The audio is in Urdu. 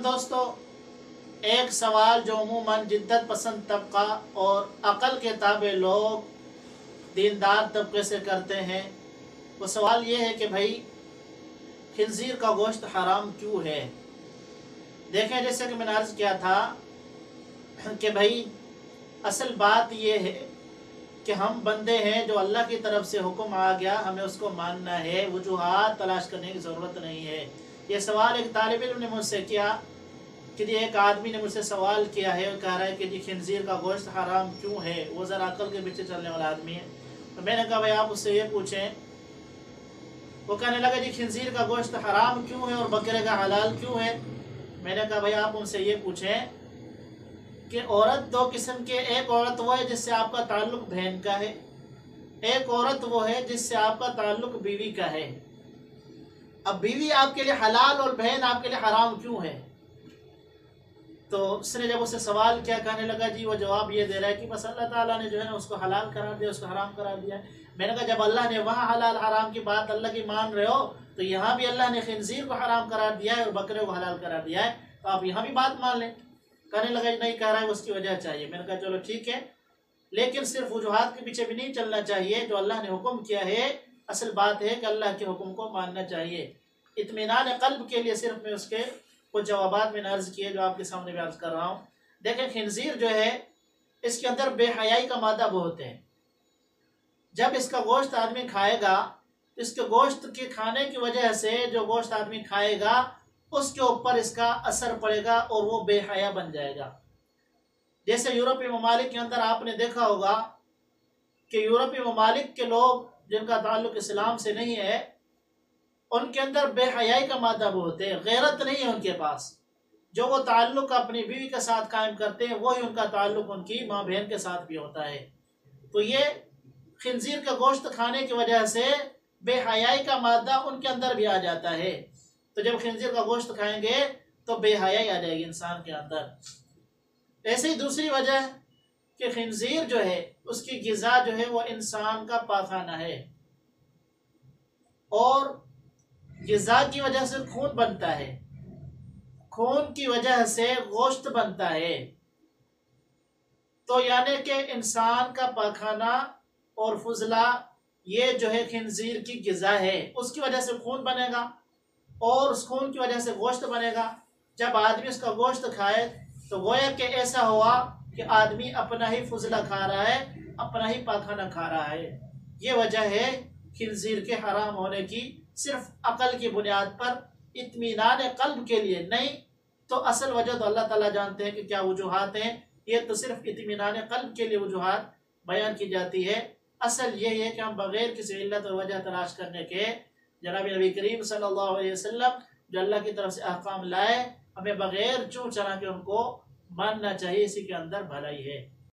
دوستو، ایک سوال جو عموماً جدت پسند طبقہ اور عقل کے تابع لوگ دیندار طبقے سے کرتے ہیں، وہ سوال یہ ہے کہ بھائی خنزیر کا گوشت حرام کیوں ہے؟ دیکھیں، جیسے کہ میں نے عرض کیا تھا کہ بھائی اصل بات یہ ہے کہ ہم بندے ہیں جو اللہ کی طرف سے حکم آ گیا، ہمیں اس کو ماننا ہے، وجوہات تلاش کرنے کی ضرورت نہیں ہے۔ یہ سوال ایک طالب علم نے مجھ سے کیا کہ ایک آدمی نے مجھ سے سوال کیا ہے اور کہہ رہا ہے کہ خنزیر کا گوشت حرام کیوں ہے؟ وہ ذرا عقل کے پیچھے چلنے والا آدمی ہے۔ تو میں نے کہا بھائی آپ اس سے یہ پوچھیں۔ وہ کہنے لگا خنزیر کا گوشت حرام کیوں ہے اور بکرے کا حلال کیوں ہے؟ میں نے کہا بھائی آپ ان سے یہ پوچھیں کہ عورت دو قسم کے، ایک عورت وہ ہے جس سے آپ کا تعلق بہن کا ہے، ایک عورت وہ ہے جس سے آپ کا تعلق بیوی کا ہے۔ اب بیوی آپ کے لیے حلال اور بہن آپ کے لیے حرام کیوں ہے؟ تو اس نے جب اسے سوال کیا، کہنے لگا وہ جواب یہ دے رہا ہے کہ بس اللہ تعالیٰ نے جو ہے نا اس کو حلال قرار دیا، اس کو حرام قرار دیا۔ میں نے کہا جب اللہ نے وہاں حلال حرام کی بات اللہ کی مان رہے ہو تو یہاں بھی اللہ نے خنزیر کو حرام قرار دیا ہے اور بکرے کو حلال قرار دیا ہے، تو آپ یہاں بھی بات مان لیں۔ کہنے لگا نہیں، کہہ رہا ہے اس کی وجہ چاہیے۔ میں نے کہا چلو ٹھیک ہے، لیکن صرف وجوہات کے پیچھے بھی نہیں چلنا چاہیے۔ جو اللہ نے حکم کیا ہے، اصل بات ہے کہ اللہ کے حکم کو ماننا چاہیے۔ اطمینان قلب کے لیے صرف میں اس کے کچھ جوابات میں نے عرض کیے جو آپ کے سامنے بھی عرض کر رہا ہوں۔ دیکھیں، خنزیر جو ہے اس کے اندر بے حیائی کا مادہ بہت ہے۔ جب اس کا گوشت آدمی کھائے گا، اس کے گوشت کے کھانے کی وجہ سے جو گوشت آدمی کھائے گا اس کے اوپر اس کا اثر پڑے گا اور وہ بے حیا بن جائے گا۔ جیسے یورپی ممالک کے اندر آپ نے دیکھا ہوگا کہ یورپی ممالک کے لوگ جن کا تعلق اسلام سے نہیں ہے، ان کے اندر بے حیائی کا مادہ بہت ہے، غیرت نہیں ہے ان کے پاس۔ جو وہ تعلق اپنی بیوی کے ساتھ قائم کرتے ہیں وہی ان کا تعلق ان کی ماں بہن کے ساتھ بھی ہوتا ہے۔ تو یہ خنزیر کا گوشت کھانے کی وجہ سے بے حیائی کا مادہ ان کے اندر بھی آ جاتا ہے۔ تو جب خنزیر کا گوشت کھائیں گے تو بے حیائی آ جائے گی انسان کے اندر۔ ایسے ہی دوسری وجہ کہ خنزیر جو ہے اس کی غذا جو ہے وہ انسان کا پاخانہ ہے، اور غذا کی وجہ سے خون بنتا ہے، خون کی وجہ سے گوشت بنتا ہے۔ تو یعنی کہ انسان کا پاخانہ اور فضلہ یہ جو ہے خنزیر کی غذا ہے، اس کی وجہ سے خون بنے گا اور اس خون کی وجہ سے گوشت بنے گا۔ جب آدمی اس کا گوشت کھائے تو گویا کہ ایسا ہوا کہ آدمی اپنا ہی فضلہ کھا رہا ہے، اپنا ہی پاخانہ کھا رہا ہے۔ یہ وجہ ہے خنزیر کے حرام ہونے کی، صرف عقل کی بنیاد پر، اطمینان قلب کے لیے نہیں۔ تو اصل وجہ تو اللہ تعالیٰ جانتے ہیں کہ کیا وجوہات ہیں، یہ تو صرف اطمینان قلب کے لیے وجوہات بیان کی جاتی ہے۔ اصل یہ ہے کہ ہم بغیر کسی علت اور وجہ تلاش کرنے کے جناب نبی کریم صلی اللہ علیہ وسلم جو اللہ کی طرف سے احکام لائے، ہمیں بغیر چوں چرا کے ان کو ماننا چاہیے، اسی کے اندر بھلائی ہے۔